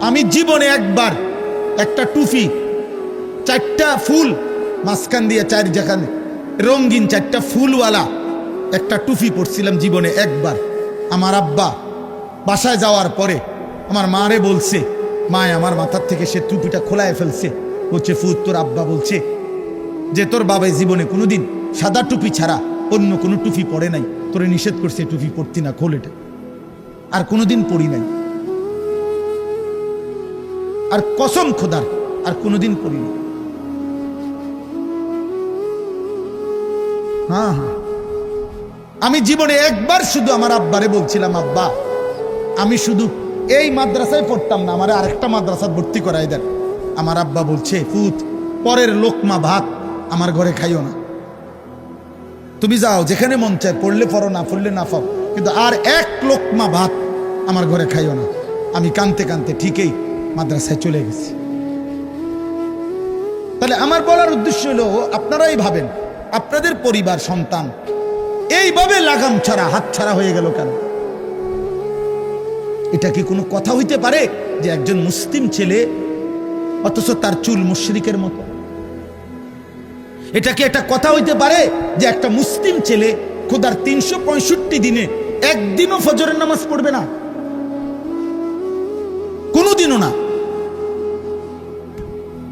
আমি জীবনে একবার একটা টুপি, 4টা ফুল মাঝখান দিয়ে 4 জায়গায় রঙিন 4টা ফুলওয়ালা একটা টুপি পরছিলাম জীবনে একবার। আমার আব্বা বাসায় যাওয়ার পরে আমার মারে বলছে, মায় আমার মাথার থেকে সে টুপিটা খোলায় ফেলছে। বলছে, ফুত তোর আব্বা বলছে যে তোর বাবাই জীবনে কোনোদিন সাদা টুপি ছাড়া অন্য কোনো টুপি পরে নাই, তোরে নিষেধ করছে টুপি পরতি না, খোল এটা। আর কোনোদিন পরি নাই, আর কসম খোদার আর কোনোদিন পরি নাই। হ্যাঁ হ্যাঁ, আমি জীবনে একবার শুধু আমার আব্বারে বলছিলাম, আব্বা আমি শুধু এই মাদ্রাসায় পড়তাম না, আমার আরেকটা মাদ্রাসায় ভর্তি করাই দেন। আমার আব্বা বলছে, ফুত পরের লোকমা ভাত আমার ঘরে খাইও না, তুমি যাও যেখানে মন চায়, পড়লে পড়ো, না পড়লে না পাও, কিন্তু আর এক লোকমা ভাত আমার ঘরে খাইও না। আমি কানতে কানতে ঠিকই মাদ্রাসায় চলে গেছি। তাহলে আমার বলার উদ্দেশ্য হলো, আপনারাই ভাবেন আপনাদের পরিবার সন্তান এইভাবে লাগাম ছাড়া হাত ছাড়া হয়ে গেল কেন? এটা কি কোনো কথা হইতে পারে যে একজন মুসলিম ছেলে অথচ তার চুল মুশরিকের মতো? এটা কি একটা কথা হইতে পারে যে একটা মুসলিম ছেলে খোদার 365 দিনে একদিনও ফজরের নামাজ পড়বে না? কোনোদিনও না।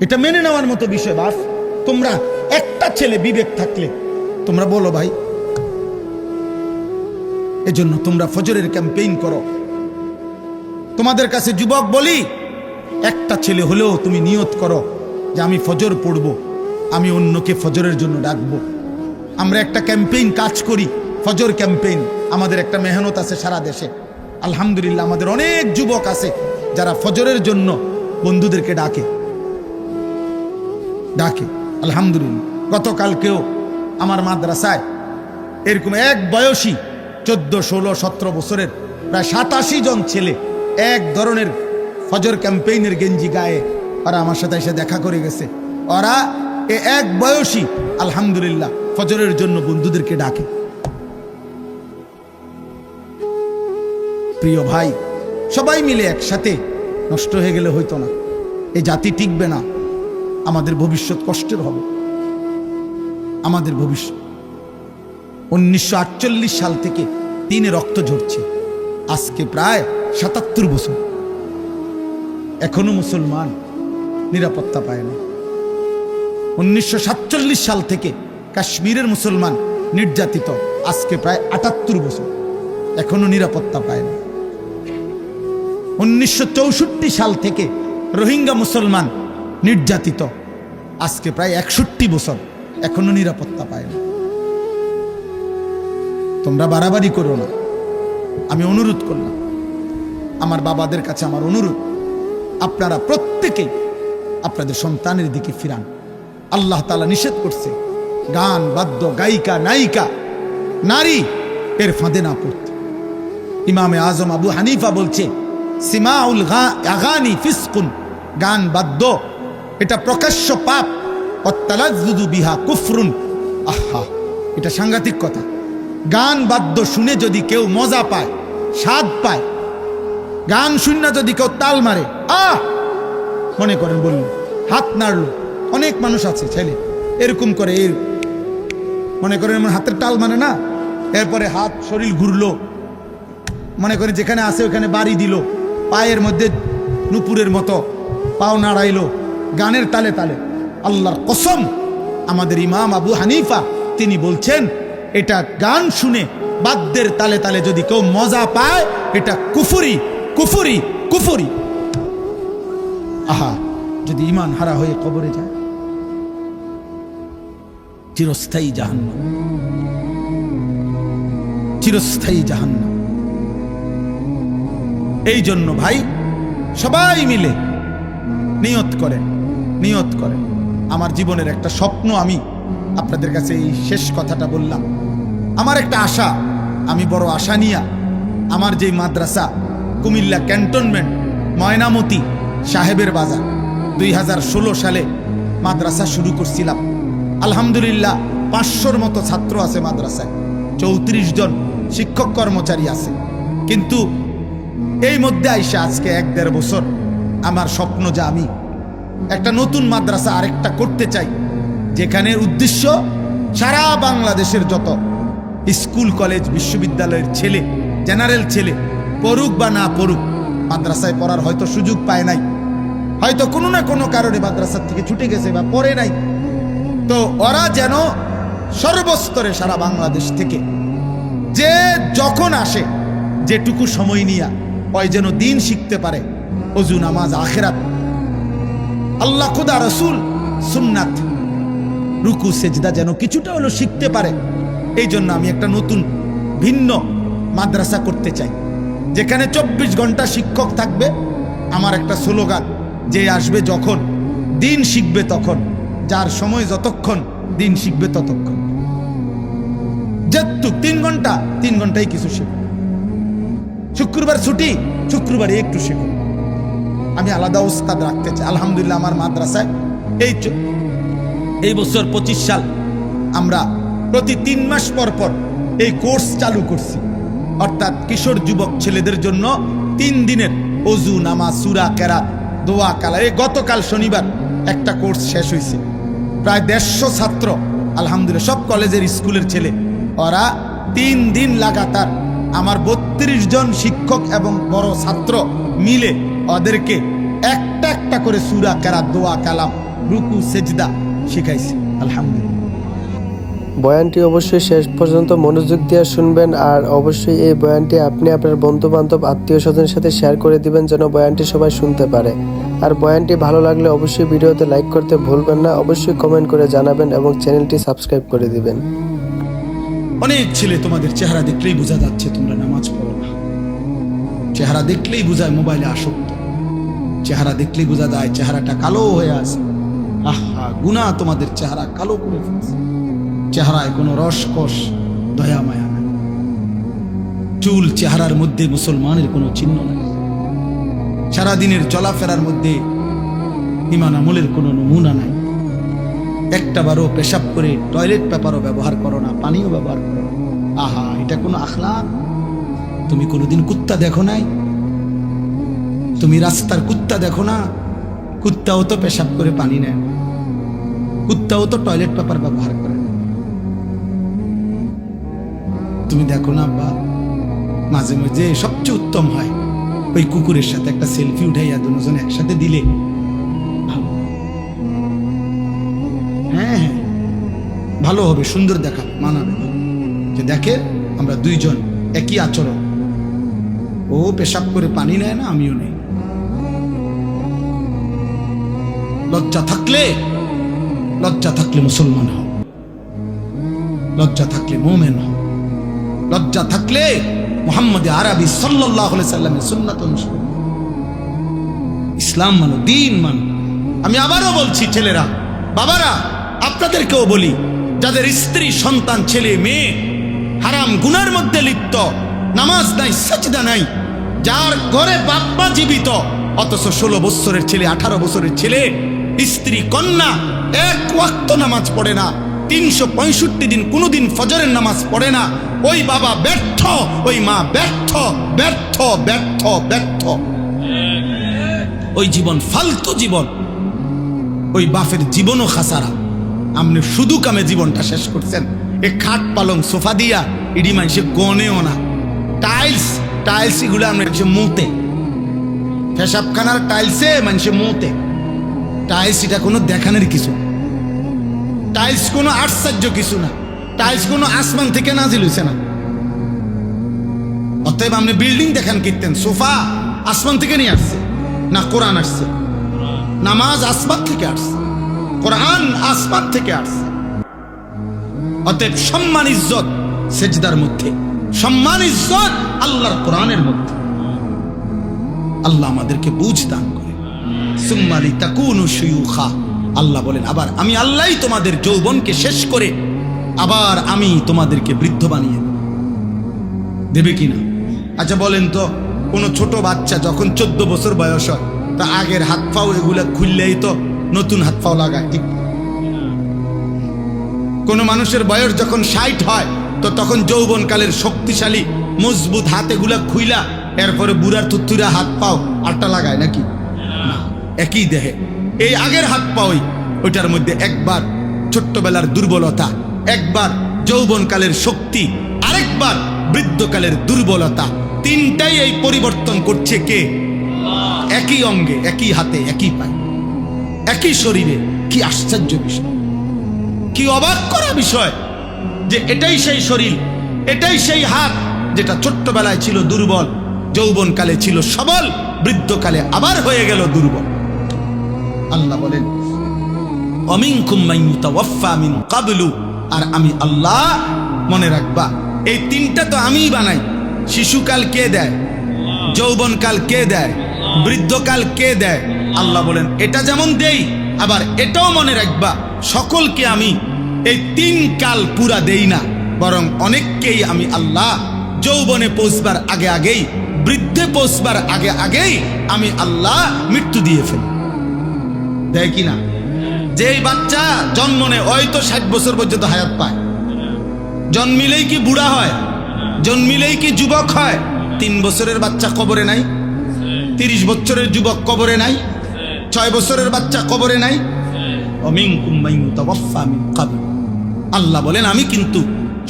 এটা মেনে নেওয়ার মতো বিষয়। বাস তোমরা একটা ছেলে বিবেক থাকলে তোমরা বলো ভাই, এজন্য তোমরা ফজরের ক্যাম্পেইন করো। তোমাদের কাছে যুবক বলি, একটা ছেলে হলেও তুমি নিয়ত করো যে আমি ফজর পড়ব, আমি অন্যকে ফজরের জন্য ডাকবো। আমরা একটা ক্যাম্পেইন কাজ করি, ফজর ক্যাম্পেইন। আমাদের একটা মেহনত আছে সারা দেশে। আলহামদুলিল্লাহ আমাদের অনেক যুবক আছে যারা ফজরের জন্য বন্ধুদেরকে ডাকে। আলহামদুলিল্লাহ গতকালকেও আমার মাদ্রাসায় এরকম এক বয়সী 14, 16, 17 বছরের প্রায় 87 জন ছেলে এক ধরনের ফজর ক্যাম্পেইনের গেঞ্জি গায়ে ওরা আমার সাথে এসে দেখা করে গেছে। ওরা এক বয়সী আলহামদুলিল্লাহ ফজরের জন্য বন্ধুদেরকে ডাকে। প্রিয় ভাই, সবাই মিলে একসাথে নষ্ট হয়ে গেলে হইতো না, এই জাতি টিকবে না, আমাদের ভবিষ্যৎ কষ্টের হবে। আমাদের ভবিষ্যৎ 1948 সাল থেকে দিনে রক্ত ঝরছে, আজকে প্রায় 77 বছর, এখনো মুসলমান নিরাপত্তা পায় না। 1947 সাল থেকে কাশ্মীরের মুসলমান নির্যাতিত, আজকে প্রায় 78 বছর, এখনো নিরাপত্তা পায় না। 1964 সাল থেকে রোহিঙ্গা মুসলমান নির্যাতিত, আজকে প্রায় 61 বছর, এখনো নিরাপত্তা পায় না। তোমরা বাড়াবাড়ি করো না, আমি অনুরোধ করলাম। আমার বাবাদের কাছে আমার অনুরোধ, আপনারা প্রত্যেকেই আপনাদের সন্তানের দিকে ফিরান। আল্লাহ তাআলা নিষেধ করছে গান, বাদ্য, গায়িকা, নায়িকা, নারী এর ফাঁদে না পড়তে। ইমামে আজম আবু হানিফা বলছে, সিমাউল আগানি ফিসকুন, গান বাদ্য এটা প্রকাশ্য পাপ, অত্তালাজ্জুদু বিহা কুফরুন। আহা, এটা সাংঘাতিক কথা। গান বাদ্য শুনে যদি কেউ মজা পায়, স্বাদ পায়, গান শুনে যদি কেউ তাল মারে, মনে করেন বলল, হাত নাড়লো, অনেক মানুষ আছে ছেলে এরকম করে, এর মনে করেন এমন হাতের তাল মানে না, এরপরে হাত শরীর ঘুরলো, মনে করেন যেখানে আছে ওখানে বাড়ি দিল, পায়ের মধ্যে নুপুরের মতো পাও নাড়াইলো গানের তালে তালে। আল্লাহর কসম, আমাদের ইমাম আবু হানিফা তিনি বলছেন, এটা গান শুনে বাদ্যের তালে তালে যদি কেউ মজা পায়, এটা কুফরি, কুফরি, কুফরি। আহা, যদি ঈমান হারা হয়ে কবরে যায়, চিরস্থায়ী জাহান্নাম, চিরস্থায়ী জাহান্নাম। এই জন্য ভাই সবাই মিলে নিয়ত করেন, নিয়ত করেন। আমার জীবনের একটা স্বপ্ন, আমি আপনাদের কাছে এই শেষ কথাটা বললাম। আমার একটা আশা, আমি বড় আশা নিয়া আমার যেই মাদ্রাসা কুমিল্লা ক্যান্টনমেন্ট ময়নামতি সাহেবের বাজার 2016 সালে মাদ্রাসা শুরু করছিলাম। আলহামদুলিল্লাহ 500-র মতো ছাত্র আছে মাদ্রাসায়, 34 জন শিক্ষক কর্মচারী আছে। কিন্তু এই মধ্যে আইসা আজকে 1-1.5 বছর আমার স্বপ্ন যে আমি একটা নতুন মাদ্রাসা আরেকটা করতে চাই, যেখানে উদ্দেশ্য সারা বাংলাদেশের যত স্কুল কলেজ বিশ্ববিদ্যালয়ের ছেলে, জেনারেল ছেলে পড়ুক বা না পড়ুক, মাদ্রাসায় পড়ার হয়তো সুযোগ পায় নাই, হয়তো কোনো না কোনো কারণে মাদ্রাসার থেকে ছুটে গেছে বা পড়ে নাই, তো ওরা যেন সর্বস্তরে সারা বাংলাদেশ থেকে যে যখন আসে যেটুকু সময় নিয়া ওই যেন দিন শিখতে পারে, ওযু নামাজ আখিরাত আল্লাহ খুদা রসুল সুন্নাত রুকু সেজদা যেন কিছুটা হলো শিখতে পারে। এই জন্য আমি একটা নতুন ভিন্ন মাদ্রাসা করতে চাই, যেখানে 24 ঘন্টা শিক্ষক থাকবে। আমার একটা স্লোগান, যে আসবে যখন দিন শিখবে তখন, যার সময় যতক্ষণ দিন শিখবে ততক্ষণ, যেটুক 3 ঘন্টা 3 ঘন্টাই কিছু শিখবে। শুক্রবার ছুটি, শুক্রবারে একটু শিখুন। আমি আলাদা উস্তাদ রাখতে চাই। আলহামদুলিল্লাহ আমার মাদ্রাসায় এই বছর 25 সাল আমরা প্রতি 3 মাস পর পর এই কোর্স চালু করছি, অর্থাৎ কিশোর যুবক ছেলেদের জন্য 3 দিনের ওযু নামাজ সূরা কেরাত দোয়া কালা। এই গতকাল শনিবার একটা কোর্স শেষ হয়েছে, প্রায় 150 ছাত্র, আলহামদুলিল্লাহ সব কলেজের স্কুলের ছেলে। ওরা 3 দিন লাগাতার আমার 32 জন শিক্ষক এবং বড় ছাত্র মিলে ওদেরকে একটা একটা করে সূরা কেরাত দোয়া কালাম রুকু সেজদা শিখাইছে। আলহামদুলিল্লাহ। বয়ানটি অবশ্যই শেষ পর্যন্ত মনোযোগ দিয়ে শুনবেন, আর অবশ্যই এই বয়ানটি আপনি আপনার বন্ধু বান্ধব আত্মীয় স্বজনের সাথে শেয়ার করে দিবেন, যেন বয়ানটি সবাই শুনতে পারে। আর বয়ানটি ভালো লাগলে অবশ্যই ভিডিওতে লাইক করতে ভুলবেন না, অবশ্যই কমেন্ট করে জানাবেন এবং চ্যানেলটি সাবস্ক্রাইব করে দিবেন। অনেক ছেলে তোমাদের চেহারা দেখলেই বোঝা যাচ্ছে তোমরা নামাজ পড়ো না, চেহারা দেখলেই বোঝায় মোবাইলে আসক্ত, চেহারা দেখলেই বোঝা যায় চেহারাটা কালো হয়ে আছে। আহা, গুনাহ তোমাদের চেহারা কালো করে ফেলছে, চেহারায় কোনো রসকস দয়া মায়া নাই, চুল চেহারার মধ্যে মুসলমানের কোনো চিহ্ন নাই, সারাদিনের চলাফেরার মধ্যে ঈমান আমলের কোনো নমুনা নাই, একটা বারও পেশাব করে টয়লেট পেপারও ব্যবহার করো না, পানিও ব্যবহার করো না। আহা, এটা কোনো আখলাক? তুমি কোনোদিন কুত্তা দেখো নাই? তুমি রাস্তার কুত্তা দেখো না? কুত্তাও তো পেশাব করে পানি নেয়, কুত্তাও তো টয়লেট পেপার ব্যবহার করে। তুমি দেখো না বা মাঝে মাঝে সবচেয়ে উত্তম হয় ওই কুকুরের সাথে একটা সেলফি উঠাইয়া দুজন একসাথে দিলে ভালো। হ্যাঁ হ্যাঁ, ভালো হবে, সুন্দর দেখাবে, মানাবে, যে দেখে আমরা দুইজন একই আচরণ, ও পেশাব করে পানি নেয় না, আমিও নেই। লজ্জা থাকলে মুসলমান হও, লজ্জা থাকলে মুমিন হও, লজ্জা থাকলে মুহাম্মদ আরবি সাল্লাল্লাহু আলাইহি সাল্লামের সুন্নাত অনুসরণ। ইসলাম মানো, দ্বীন মানো। আমি আবারও বলছি, ছেলেরা, বাবারা, আপনাদেরকেও বলি, যাদের স্ত্রী সন্তান ছেলে মেয়ে হারাম গুনার মধ্যে লিপ্ত, নামাজ নাই সাজদা নাই, যার ঘরে বাপ মা জীবিত অথচ 16 বছরের ছেলে 18 বছরের ছেলে স্ত্রী কন্যা এক ওয়াক্ত নামাজ পড়ে না, 365 দিন কোনোদিন ফজরের নামাজ পড়ে না, ওই বাবা ব্যর্থ, ওই মা ব্যর্থ ব্যর্থ ব্যর্থ ব্যর্থ। ওই জীবন ফালতু জীবন, ওই বাপের জীবনও খাসারা। আপনি শুধু কামে জীবনটা শেষ করছেন। এ খাট পালং সোফা দিয়া ইডি মানুষে গনেও না, টাইলস এগুলো মানুষে মুতে, পেশাবখানার টাইলসে মানুষে মুতে। টাইলস এটা কোনো দেখানোর কিছু, টাইলস কোনো আশ্চর্য কিছু না, টাইলস কোনো আসমান থেকে নাজিল হইছে না। অতএব আপনি বিল্ডিং দেখান কীর্তেন, সোফা আসমান থেকে নিয়ে আসছে না কোরআন আসছে? নামাজ আসমান থেকে আসছে, কোরআন আসমান থেকে আসছে। অতএব সম্মান ইজ্জত সেজদার মধ্যে, সম্মান ইজ্জত আল্লাহর কোরআনের মধ্যে। আল্লাহ আমাদেরকে বুঝ দান করে। সুম্মালি তাকুনু শুয়ুখা, আল্লাহ বলেন আবার আমি আল্লাহই তোমাদের যৌবনকে শেষ করে আবার আমি তোমাদেরকে বৃদ্ধ বানিয়ে দেবে কিনা? আচ্ছা বলেন তো, কোনো ছোট বাচ্চা যখন 14 বছর বয়স হয়, তা আগের হাত পাও এগুলা খুললেই তো নতুন হাত পাও লাগায়, ঠিক? কোনো মানুষের বয়স যখন 60 হয়, তো তখন যৌবনকালের শক্তিশালী মজবুত হাত এগুলা খুইলা এরপরে বুড়ার থুতুরা হাত পাও আটটা লাগায় নাকি? না। একই দেহে। এই আগের হাত পা ওইটার মধ্যে একবার ছোট্টবেলার দুর্বলতা, একবার যৌবনকালের শক্তি, আরেকবার বৃদ্ধকালের দুর্বলতা, তিনটাই এই পরিবর্তন করছে কে? একই অঙ্গে, একই হাতে, একই পায়ে, একই শরীরে। কি আশ্চর্য বিষয়, কি অবাক করা বিষয় যে এটাই সেই শরীর, এটাই সেই হাত যেটা ছোট্টবেলায় ছিল দুর্বল, যৌবনকালে ছিল সবল, বৃদ্ধকালে আবার হয়ে গেল দুর্বল। আল্লাহ বলেন অমিনকুম মান ইউতাওয়াফা মিন ক্বাবলু, আর আমি আল্লাহ, মনে রাখবা এই তিনটা তো আমিই বানাই। শিশুকাল কে দেয়? যৌবনকাল কে দেয়? বৃদ্ধকাল কে দেয়? আল্লাহ বলেন এটা যেমন দেই, আবার এটাও মনে রাখবা সকলকে আমি এই তিন কাল পুরা দেই না, বরং অনেককেই আমি আল্লাহ যৌবনে পৌঁছবার আগে আগেই, বৃদ্ধে পৌঁছবার আগে আগেই আমি আল্লাহ মৃত্যু দিয়ে ফেলি। দেয় কিনা? যেই বাচ্চা জন্ম নেয় ওই তো 60 বছর পর্যন্ত হায়াত পায়। জন্মিলেই কি বুড়া হয়? জন্মিলেই কি যুবক হয়? 3 বছরের বাচ্চা কবরে নাই? 30 বছরের যুবক কবরে নাই? 6 বছরের বাচ্চা কবরে নাই? অমিনকুম মান ইউতাওয়াফা মিন ক্বাবল। আল্লাহ বলেন আমি কিন্তু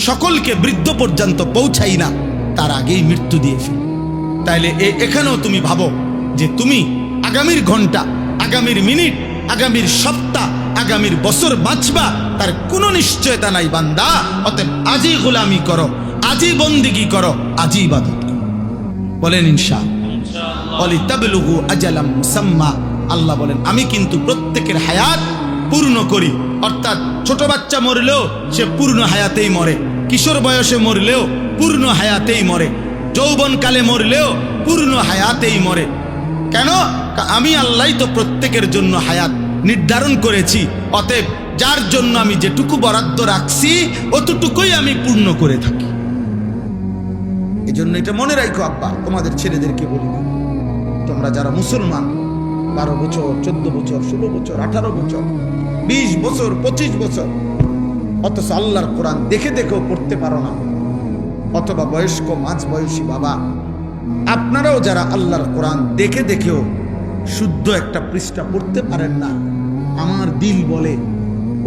সকলকে বৃদ্ধ পর্যন্ত পৌঁছাই না, তার আগেই মৃত্যু দিয়ে ফেলি। তাইলে এখানেও তুমি ভাবো যে তুমি আগামীর ঘন্টা, আগামীর মিনিট, আগামীর সপ্তাহ, আগামীর বছর বাঁচবা তার কোনো নিশ্চয়তা নাই বান্দা। অতএব আজই গোলামি করো, আজই বন্দিগি করো, আজই ইবাদত করো। বলেন ইনশাআল্লাহ। ওয়ালিতাবলুগু আজালাম মুসাম্মা। আল্লাহ বলেন আমি কিন্তু প্রত্যেকের হায়াত পূর্ণ করি। অর্থাৎ ছোট বাচ্চা মরলেও সে পূর্ণ হায়াতেই মরে, কিশোর বয়সে মরলেও পূর্ণ হায়াতেই মরে, যৌবনকালে মরলেও পূর্ণ হায়াতেই মরে। কেন? আমি আল্লাহ তো প্রত্যেকের জন্য হায়াত নির্ধারণ করেছি। অতএব যার জন্য আমি যেটুকু বরাদ্দ রাখছি অতটুকুই আমি পূর্ণ করে থাকি। এই জন্য এটা মনে রাখো আব্বা, তোমাদের ছেলেদেরকে বলি, তোমরা যারা মুসলমান 12 বছর, 14 বছর, 16 বছর, 18 বছর, 20 বছর, 25 বছর, অথচ আল্লাহর কোরআন দেখে দেখেও পড়তে পারো না, অথবা বয়স্ক মাঝ বয়সী বাবা আপনারাও যারা আল্লাহর কোরআন দেখে দেখেও শুদ্ধ একটা পৃষ্ঠা পড়তে পারেন না, আমার দিল বলে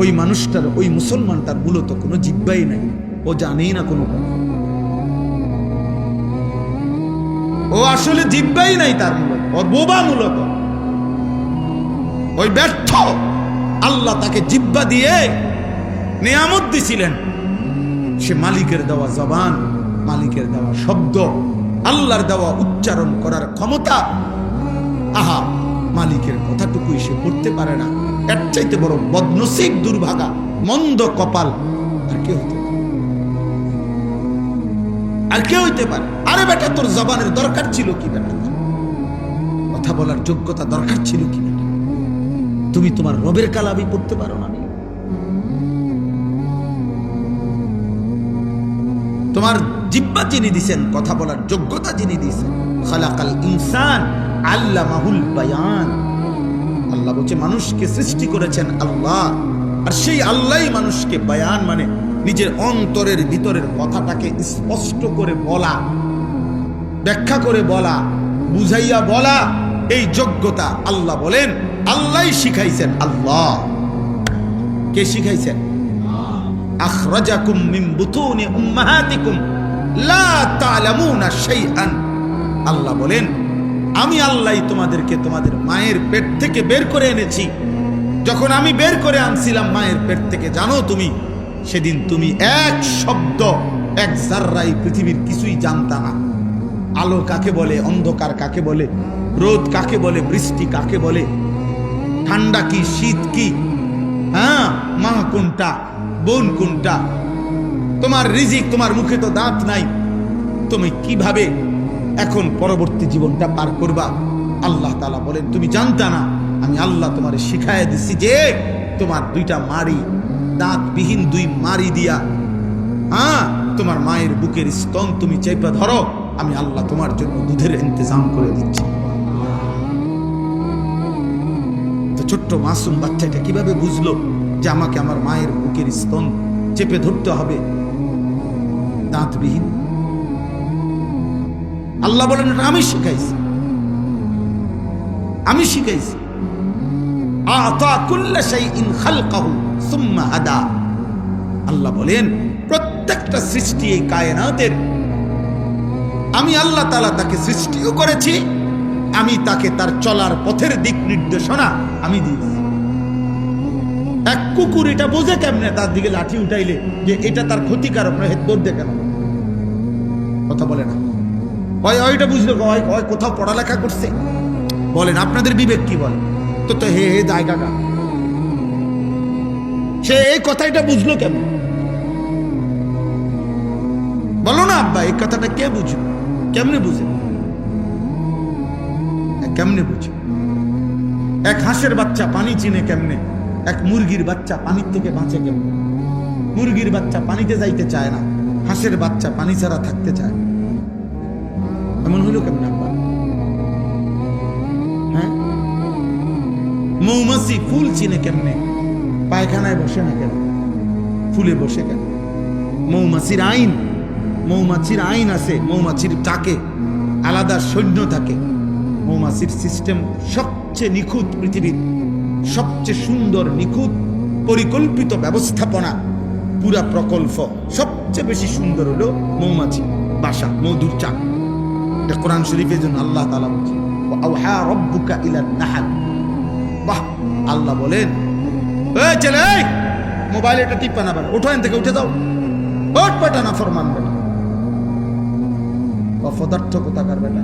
ওই মানুষটার, ওই মুসলমানটার মূলত কোনো জিব্বাই নাই, ও জানেই না কোনো কথা, ও আসলে জিব্বাই নাই তার, মূলত ওর বোবা, মূলত ওই ব্যর্থ। আল্লাহ তাকে জিব্বা দিয়ে নিয়ামত দিছিলেন, সে মালিকের দেওয়া জবান, মালিকের দেওয়া শব্দ, আল্লাহর দেওয়া উচ্চারণ করার ক্ষমতা, আহা মালিকের কথাটুকুই সে করতে পারে না। এর চাইতে বড় বদনসিব, দুর্ভাগা, মন্দ কপাল আর কে হতে পারে? আর কে হইতে পারে? আরে বেটা তোর জবানের দরকার ছিল কি? বেটা কথা বলার যোগ্যতা দরকার ছিল কি? বেটা তুমি তোমার রবের কালামই পড়তে পারো না? তোমার জিহ্বা যিনি দিছেন, কথা বলার যোগ্যতা যিনি দিছেন, খালাকাল ইনসান আল্লামাহুল বায়ান। আল্লাহ বলছে মানুষকে সৃষ্টি করেছেন আল্লাহ, আর সেই আল্লাহই মানুষকে বায়ান মানে নিজের অন্তরের ভিতরের কথাটাকে স্পষ্ট করে বলা, ব্যাখ্যা করে বলা, বুঝাইয়া বলা, এই যোগ্যতা আল্লাহ বলেন আল্লাহই শিখাইছেন। আল্লাহ কে শিখাইছেন? আখরাজাকুম মিন বুতুনি উম্মাহাতিকুম লা তা'লামুনা শাইআন। আল্লাহ বলেন আমি আল্লাহই তোমাদেরকে তোমাদের মায়ের পেট থেকে বের করে এনেছি। যখন আমি বের করে আনছিলাম মায়ের পেট থেকে, জানো তুমি সেদিন তুমি এক শব্দ, এক জাররাই পৃথিবীর কিছুই জানতা না। আলো কাকে বলে, অন্ধকার কাকে বলে, রোদ কাকে বলে, বৃষ্টি কাকে বলে, ঠান্ডা কি, শীত কি, হ্যাঁ মা কোনটা, বোন কোনটা, তোমার রিজিক, তোমার মুখে তো দাঁত নাই, তুমি কিভাবে এখন পরবর্তী জীবনটা পার করবা? আল্লাহ তাআলা বলেন তুমি জানতা না, আমি আল্লাহ তোমারে শিখাইয়া দিচ্ছি যে তোমার 2টা মাড়ি, দাঁতবিহীন 2 মাড়ি দিয়া, হ্যাঁ তোমার মায়ের বুকের স্তন তুমি চেপে ধরো, আমি আল্লাহ তোমার জন্য দুধের ইন্তজাম করে দিচ্ছি। তো ছোট্ট মাসুম বাচ্চাটা কিভাবে বুঝলো যে আমাকে আমার মায়ের বুকের স্তন চেপে ধরতে হবে দাঁতবিহীন? আল্লাহ বলেন আমি শিখাইছি, আমি শিখাইছি। আতা কুল্লা শাইইন খালকাহু সুম্মা হাদা। আল্লাহ বলেন প্রত্যেকটা সৃষ্টি এই কায়নাতের আমি আল্লাহ তাআলা তাকে সৃষ্টিও করেছি, আমি তাকে তার চলার পথের দিক নির্দেশনা আমি দিয়েছি। এক কুকুর এটা বোঝে কেমনে তার দিকে লাঠি উঠাইলে যে এটা তার ক্ষতিকারক নয়, দৌড় দে কেন? কথা বলে না। ওইটা বুঝলো কোথাও পড়ালেখা করছে? বলেন আপনাদের বিবেক কি বলে? তো হে হে জায়গা না, সে এই কথাটা বুঝলো কেমন? বলো না আব্বা, এই কথাটা কে বুঝবে? কেমনে বুঝে? কেমনে বুঝে? এক হাঁসের বাচ্চা পানি চিনে কেমনে? এক মুরগির বাচ্চা পানির থেকে বাঁচে কেমনে? মুরগির বাচ্চা পানিতে যাইতে চায় না, হাঁসের বাচ্চা পানি ছাড়া থাকতে চায়। এমন হলো কেমন আব্বা? হ্যাঁ, মৌমাছি ফুল চিনে কেমনে? পায়খানায় বসে না কেন? ফুলে বসে কেন? মৌমাছির আইন, মৌমাছির আইন আছে। মৌমাছির চাকে আলাদা সৈন্য থাকে। মৌমাছির সিস্টেম সবচেয়ে নিখুঁত, পৃথিবীর সবচেয়ে সুন্দর নিখুঁত পরিকল্পিত ব্যবস্থাপনা, পুরা প্রকল্প সবচেয়ে বেশি সুন্দর হলো মৌমাছি বাসা, মধুর চাক। এটা কোরআন শরীফের জন্য আল্লাহ তাআলা বলছেন ওয়া রাব্বুকা ইলান নাহল। বাহ, আল্লাহ বলেন এই ছেলে, মোবাইল এটা টিপা না, ওঠো এখান থেকে, উঠে যাও, ওঠ বেটা, না ফরমান বেটা, অপদার্থ কোথাকার বেটা,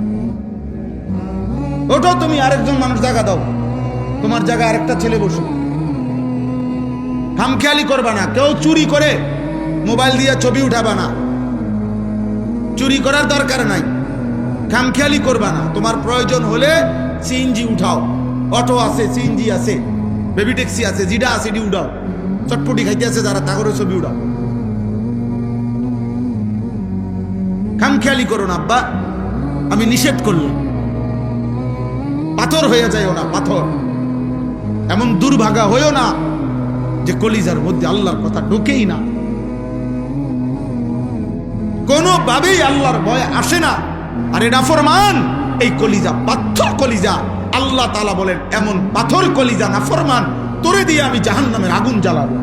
ওঠো তুমি, আরেকজন মানুষ জায়গা দাও, তোমার জায়গায় আরেকটা ছেলে বসো। খামখেয়ালি করবা না। কেউ চুরি করে মোবাইল দিয়ে ছবি উঠাবা না, চুরি করার দরকার নাই। খামখেয়ালি করবা না। তোমার প্রয়োজন হলে সিএনজি উঠাও, অটো আছে, সিএনজি আছে, বেবি ট্যাক্সি আছে, জিডা আছে, ডি উঠাও। চটপটি খাইতে আছে যারা, তা করে ছবি উঠাও। খামখেয়ালি করো না আব্বা, আমি নিষেধ করলাম। পাথর হয়ে যায়ও না, পাথর এমন দুর্ভাগা হয়েও না যে কলিজার মধ্যে আল্লাহর কথা ঢোকেই না, কোনোভাবেই আল্লাহর ভয় আসে না। আর এটা নাফরমান, এই কলিজা পাথর কলিজা। আল্লাহ তাআলা বলেন এমন পাথর কলিজা নাফরমান, তোরে দিয়ে আমি জাহান্নামের আগুন জ্বালাবো।